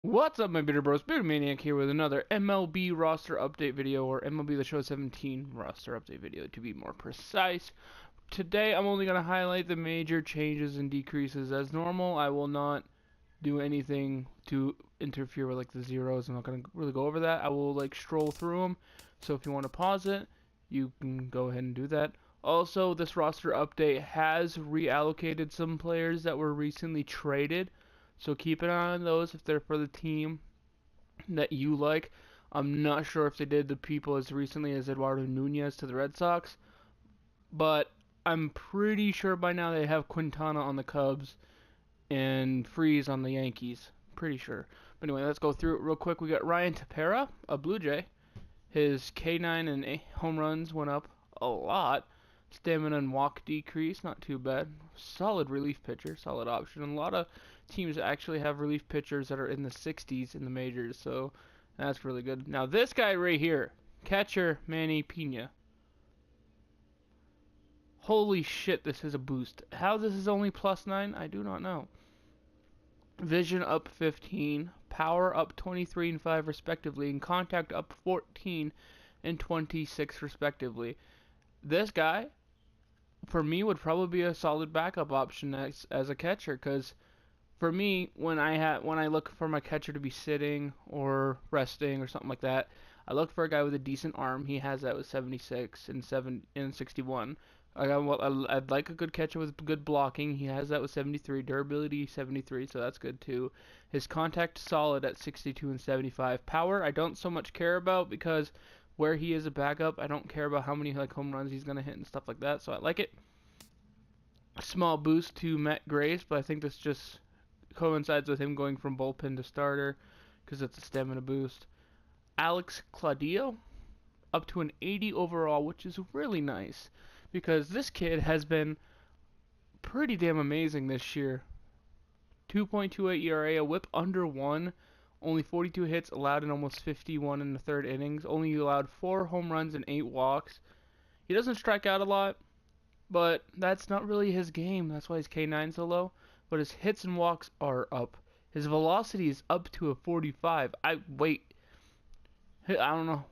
What's up, my bitter bros? Maine-iac here with another MLB roster update video, or MLB The Show 17 roster update video to be more precise. Today, I'm only going to highlight the major changes and decreases. As normal, I will not do anything to interfere with like the zeros. I'm not going to really go over that. I will like stroll through them. So if you want to pause it, you can go ahead and do that. Also, this roster update has reallocated some players that were recently traded. So keep an eye on those if they're for the team that you like. I'm not sure if they did the people as recently as Eduardo Nunez to the Red Sox, but I'm pretty sure by now they have Quintana on the Cubs and Freeze on the Yankees. Pretty sure. But anyway, let's go through it real quick. We got Ryan Tepera, a Blue Jay. His K9 and home runs went up a lot. Stamina and walk decrease, not too bad. Solid relief pitcher, solid option. And a lot of teams actually have relief pitchers that are in the 60s in the majors, so that's really good. Now this guy right here, catcher Manny Pena. Holy shit, this is a boost. How this is only +9, I do not know. Vision up 15, power up 23 and 5 respectively, and contact up 14 and 26 respectively. This guy, for me, would probably be a solid backup option as a catcher, because for me, when I look for my catcher to be sitting or resting or something like that, I look for a guy with a decent arm. He has that with 76 and 61. I'd like a good catcher with good blocking. He has that with 73. Durability 73, so that's good too. His contact solid at 62 and 75. Power I don't so much care about, because where he is a backup, I don't care about how many like home runs he's gonna hit and stuff like that. So I like it. Small boost to Matt Grace, but I think this just coincides with him going from bullpen to starter because it's a stamina boost. Alex Claudio up to an 80 overall, which is really nice because this kid has been pretty damn amazing this year. 2.28 ERA, a whip under 1, only 42 hits allowed in almost 51 in the third innings, only allowed 4 home runs and 8 walks. He doesn't strike out a lot, but that's not really his game. That's why his K9 so low. But his hits and walks are up. His velocity is up to a 45. I don't know.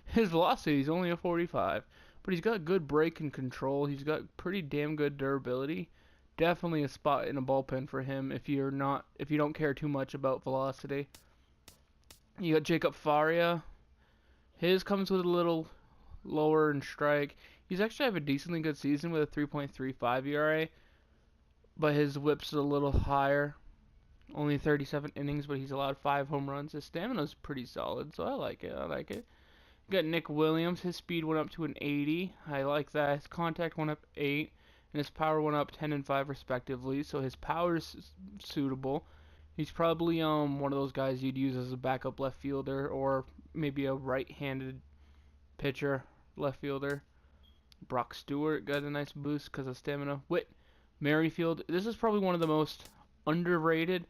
His velocity is only a 45, but he's got good break and control. He's got pretty damn good durability. Definitely a spot in a bullpen for him if you don't care too much about velocity. You got Jacob Faria. His comes with a little lower in strike. He's actually have a decently good season with a 3.35 ERA, but his whip's a little higher. Only 37 innings, but he's allowed 5 home runs. His stamina's pretty solid, so I like it. You got Nick Williams. His speed went up to an 80. I like that. His contact went up 8, and his power went up 10 and 5 respectively. So his power's suitable. He's probably one of those guys you'd use as a backup left fielder, or maybe a right-handed pitcher left fielder. Brock Stewart got a nice boost because of stamina. Whit Merrifield. This is probably one of the most underrated,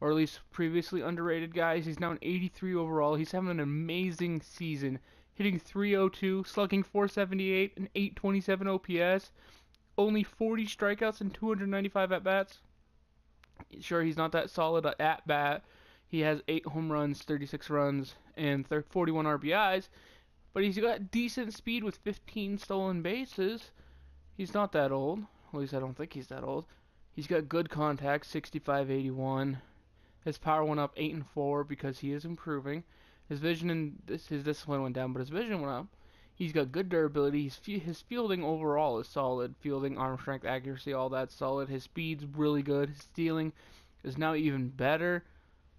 or at least previously underrated guys. He's now an 83 overall. He's having an amazing season, hitting 302, slugging 478, and 827 OPS. Only 40 strikeouts and 295 at-bats. Sure, he's not that solid at-bat. He has 8 home runs, 36 runs, and 41 RBIs. But he's got decent speed with 15 stolen bases. He's not that old. At least I don't think he's that old. He's got good contact, 65-81. His power went up 8 and 4 because he is improving. His vision and his discipline went down, but his vision went up. He's got good durability. His fielding overall is solid. Fielding, arm strength, accuracy, all that's solid. His speed's really good. His stealing is now even better.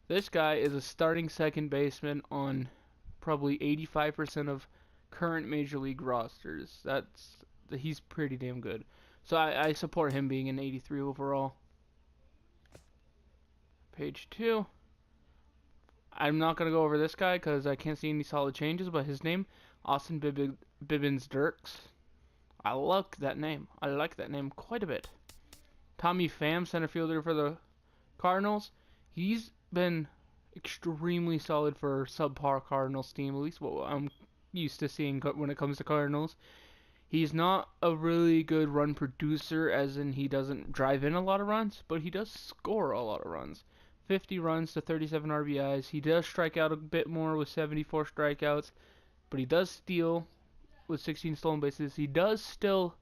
This guy is a starting second baseman on probably 85% of current major league rosters. He's pretty damn good. So I support him being an 83 overall. Page 2. I'm not going to go over this guy because I can't see any solid changes, but his name, Austin Bibbins Dirks. I like that name. I like that name quite a bit. Tommy Pham, center fielder for the Cardinals. He's been extremely solid for subpar Cardinals team, at least what I'm used to seeing when it comes to Cardinals. He's not a really good run producer, as in he doesn't drive in a lot of runs, but he does score a lot of runs. 50 runs to 37 RBIs. He does strike out a bit more with 74 strikeouts, but he does steal with 16 stolen bases. He does still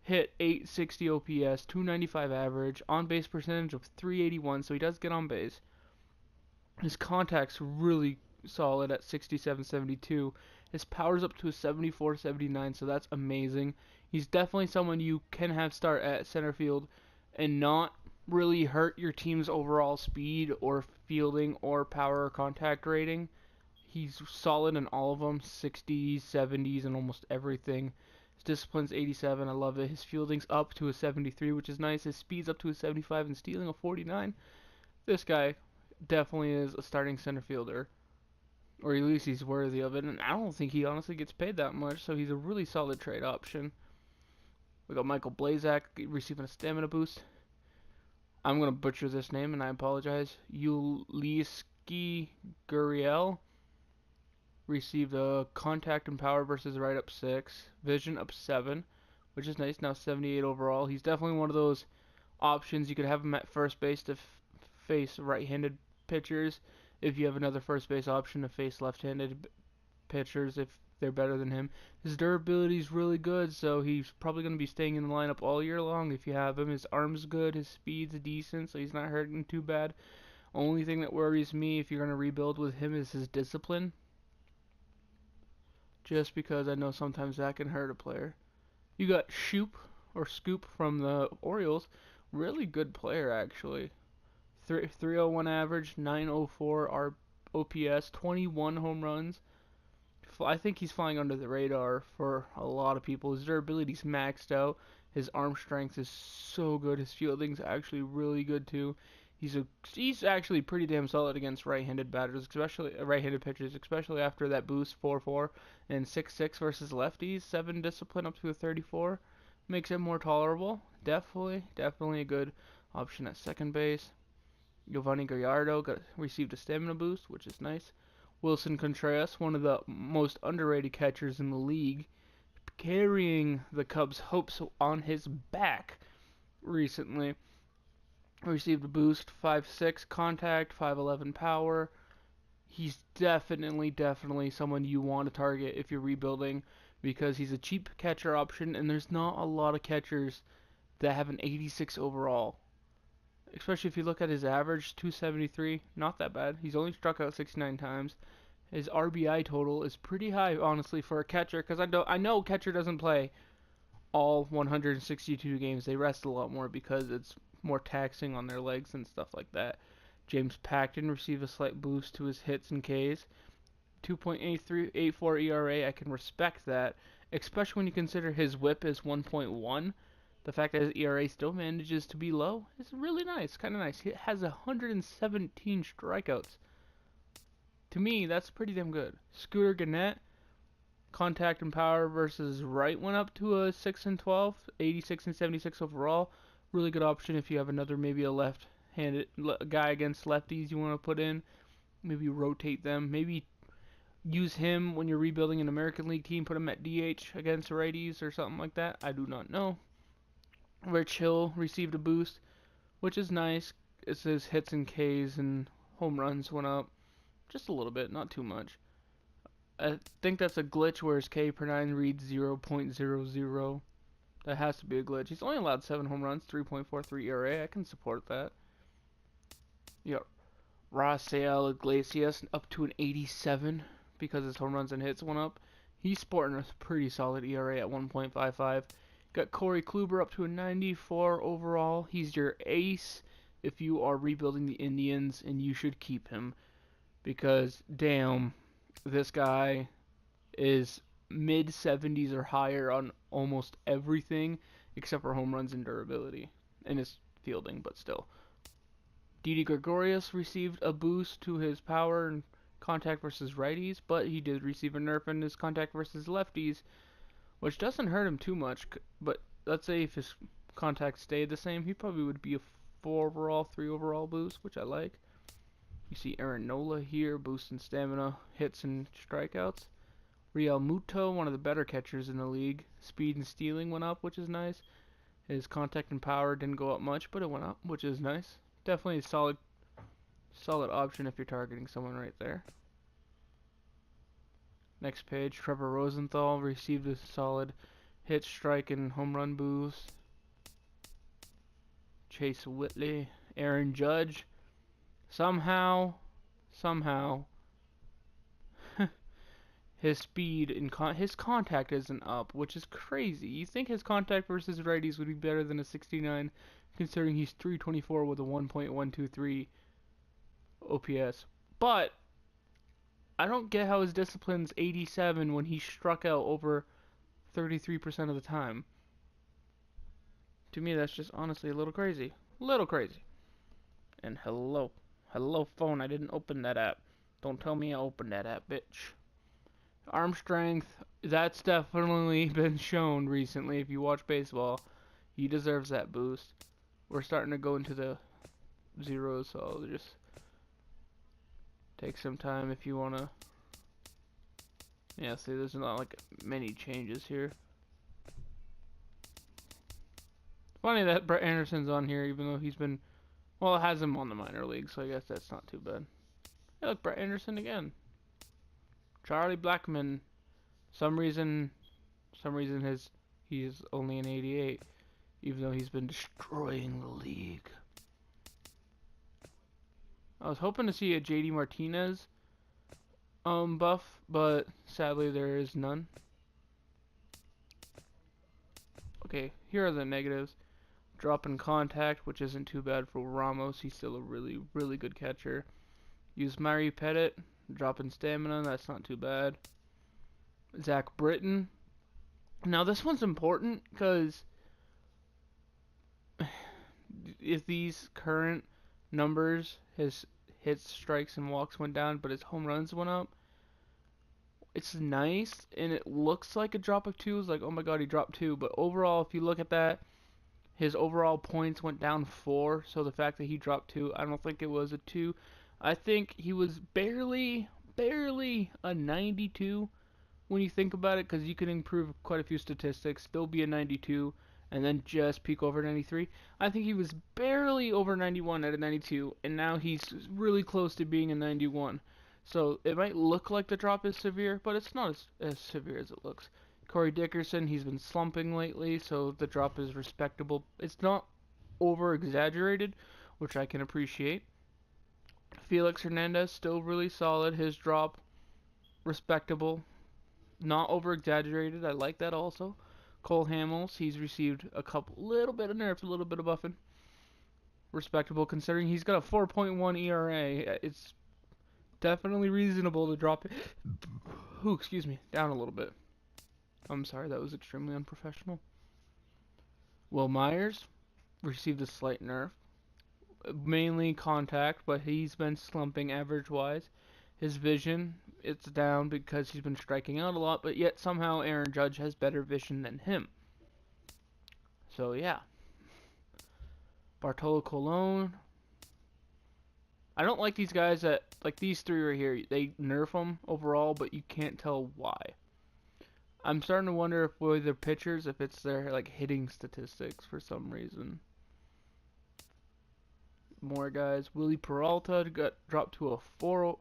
hit 860 OPS, 295 average, on base percentage of 381, so he does get on base. His contact's really solid at 67-72. His power's up to a 74-79, so that's amazing. He's definitely someone you can have start at center field and not really hurt your team's overall speed or fielding or power or contact rating. He's solid in all of them, 60s, 70s, and almost everything. His discipline's 87, I love it. His fielding's up to a 73, which is nice. His speed's up to a 75 and stealing a 49. This guy definitely is a starting center fielder, or at least he's worthy of it, and I don't think he honestly gets paid that much, so he's a really solid trade option. We got Michael Blazak receiving a stamina boost. I'm going to butcher this name, and I apologize. Uliski Gurriel received a contact and power versus right up 6, vision up 7, which is nice. Now 78 overall. He's definitely one of those options. You could have him at first base to face right-handed pitchers. If you have another first base option to face left-handed pitchers, if they're better than him. His durability is really good, so he's probably going to be staying in the lineup all year long if you have him. His arm's good, his speed's decent, so he's not hurting too bad. Only thing that worries me if you're going to rebuild with him is his discipline. Just because I know sometimes that can hurt a player. You got Scoop from the Orioles. Really good player, actually. 301 average, 904 OPS, 21 home runs. I think he's flying under the radar for a lot of people. His durability's maxed out. His arm strength is so good. His fielding's actually really good too. He's actually pretty damn solid against right-handed batters, especially right-handed pitchers, especially after that boost 4-4 and 6-6 versus lefties. 7 discipline up to a 34 makes it more tolerable. Definitely a good option at second base. Giovanni Gallardo received a stamina boost, which is nice. Wilson Contreras, one of the most underrated catchers in the league, carrying the Cubs' hopes on his back recently. Received a boost, 5'6" contact, 5'11" power. He's definitely someone you want to target if you're rebuilding, because he's a cheap catcher option, and there's not a lot of catchers that have an 86 overall. Especially if you look at his average, 273, not that bad. He's only struck out 69 times. His RBI total is pretty high, honestly, for a catcher, because I know catcher doesn't play all 162 games. They rest a lot more because it's more taxing on their legs and stuff like that. James Paxton received a slight boost to his hits and Ks. 2.84 ERA, I can respect that, especially when you consider his whip is 1.1. The fact that his ERA still manages to be low is really nice, kind of nice. He has 117 strikeouts. To me, that's pretty damn good. Scooter Gennett, contact and power versus right went up to a 6-12, 86 and 76 overall. Really good option if you have maybe a left-handed guy against lefties you want to put in. Maybe rotate them. Maybe use him when you're rebuilding an American League team. Put him at DH against righties or something like that. I do not know. Rich Hill received a boost, which is nice. It says hits and Ks and home runs went up just a little bit, not too much. I think that's a glitch where his K per 9 reads 0.00. That has to be a glitch. He's only allowed 7 home runs, 3.43 ERA. I can support that. You got Rafael Iglesias up to an 87 because his home runs and hits went up. He's sporting a pretty solid ERA at 1.55. Got Corey Kluber up to a 94 overall. He's your ace if you are rebuilding the Indians, and you should keep him because, damn, this guy is mid-70s or higher on almost everything except for home runs and durability and his fielding, but still. Didi Gregorius received a boost to his power and contact versus righties, but he did receive a nerf in his contact versus lefties, which doesn't hurt him too much. But let's say if his contact stayed the same, he probably would be a 4 overall, 3 overall boost, which I like. You see Aaron Nola here, boosting stamina, hits, and strikeouts. Real Muto, one of the better catchers in the league. Speed and stealing went up, which is nice. His contact and power didn't go up much, but it went up, which is nice. Definitely a solid Solid option if you're targeting someone right there. Next page, Trevor Rosenthal received a solid hit, strike, and home run boost. Chase Whitley, Aaron Judge. Somehow, his speed and his contact isn't up, which is crazy. You think his contact versus righties would be better than a 69, considering he's 324 with a 1.123 OPS. But I don't get how his discipline's 87 when he struck out over 33% of the time. To me, that's just honestly a little crazy. Little crazy. And hello phone, I didn't open that app. Don't tell me I opened that app, bitch. Arm strength, that's definitely been shown recently. If you watch baseball, he deserves that boost. We're starting to go into the zeros, so I'll just take some time if you want to. Yeah, see, there's not like many changes here. Funny that Brett Anderson's on here, even though he's been, well, it has him on the minor league, so I guess that's not too bad. Hey, look, Brett Anderson again. Charlie Blackmon. Some reason he's only an 88, even though he's been destroying the league. I was hoping to see a JD Martinez buff, but sadly there is none. Okay, here are the negatives. Drop in contact, which isn't too bad for Ramos. He's still a really, really good catcher. Use Mari Pettit. Drop in stamina. That's not too bad. Zach Britton. Now this one's important because if these current numbers, his hits, strikes, and walks went down, but his home runs went up, it's nice, and it looks like a drop of 2. It's like, oh my god, he dropped 2. But overall, if you look at that, his overall points went down 4. So the fact that he dropped 2, I don't think it was a 2. I think he was barely a 92 when you think about it, because you can improve quite a few statistics, still be a 92, and then just peak over 93. I think he was barely over 91 at a 92, and now he's really close to being a 91. So it might look like the drop is severe, but it's not as severe as it looks. Corey Dickerson, he's been slumping lately, so the drop is respectable. It's not over-exaggerated, which I can appreciate. Felix Hernandez, still really solid. His drop, respectable. Not over-exaggerated. I like that also. Cole Hamels, he's received a little bit of nerfs, a little bit of buffing. Respectable, considering he's got a 4.1 ERA. It's definitely reasonable to drop it. Ooh, excuse me, down a little bit. I'm sorry, that was extremely unprofessional. Will Myers received a slight nerf. Mainly contact, but he's been slumping average-wise. His vision, it's down because he's been striking out a lot, but yet somehow Aaron Judge has better vision than him. So, yeah. Bartolo Colon. I don't like these guys that, like these 3 right here, they nerf them overall, but you can't tell why. I'm starting to wonder if with their pitchers, if it's their like hitting statistics for some reason. More guys. Willie Peralta got dropped to a 4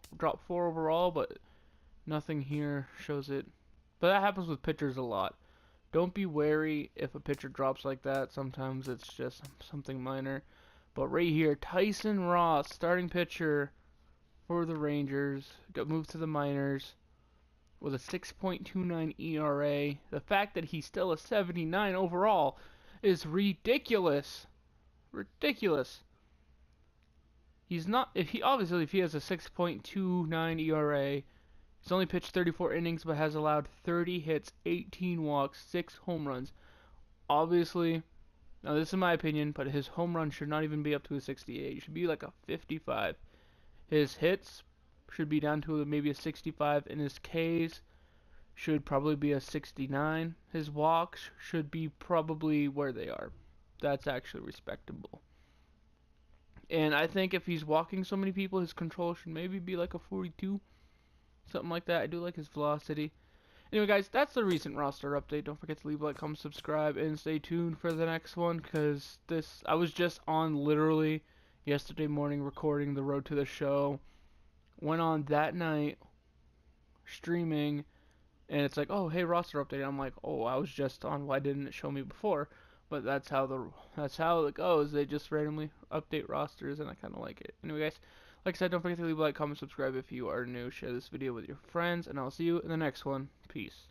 overall, but nothing here shows it. But that happens with pitchers a lot. Don't be wary if a pitcher drops like that. Sometimes it's just something minor. But right here, Tyson Ross, starting pitcher for the Rangers, got moved to the minors with a 6.29 ERA. The fact that he's still a 79 overall is ridiculous. Ridiculous. He's not, if he has a 6.29 ERA, he's only pitched 34 innings but has allowed 30 hits, 18 walks, 6 home runs. Obviously, now this is my opinion, but his home run should not even be up to a 68. It should be like a 55. His hits should be down to maybe a 65, and his Ks should probably be a 69. His walks should be probably where they are. That's actually respectable. And I think if he's walking so many people, his control should maybe be like a 42. Something like that. I do like his velocity. Anyway, guys, that's the recent roster update. Don't forget to leave a like, comment, subscribe, and stay tuned for the next one, because I was just on literally yesterday morning recording the road to the show. Went on that night streaming, and it's like, oh hey, roster update. I'm like, oh, I was just on. Why didn't it show me before? But that's how it goes. They just randomly update rosters, and I kind of like it. Anyway, guys, like I said, don't forget to leave a like, comment, subscribe if you are new. Share this video with your friends, and I'll see you in the next one. Peace.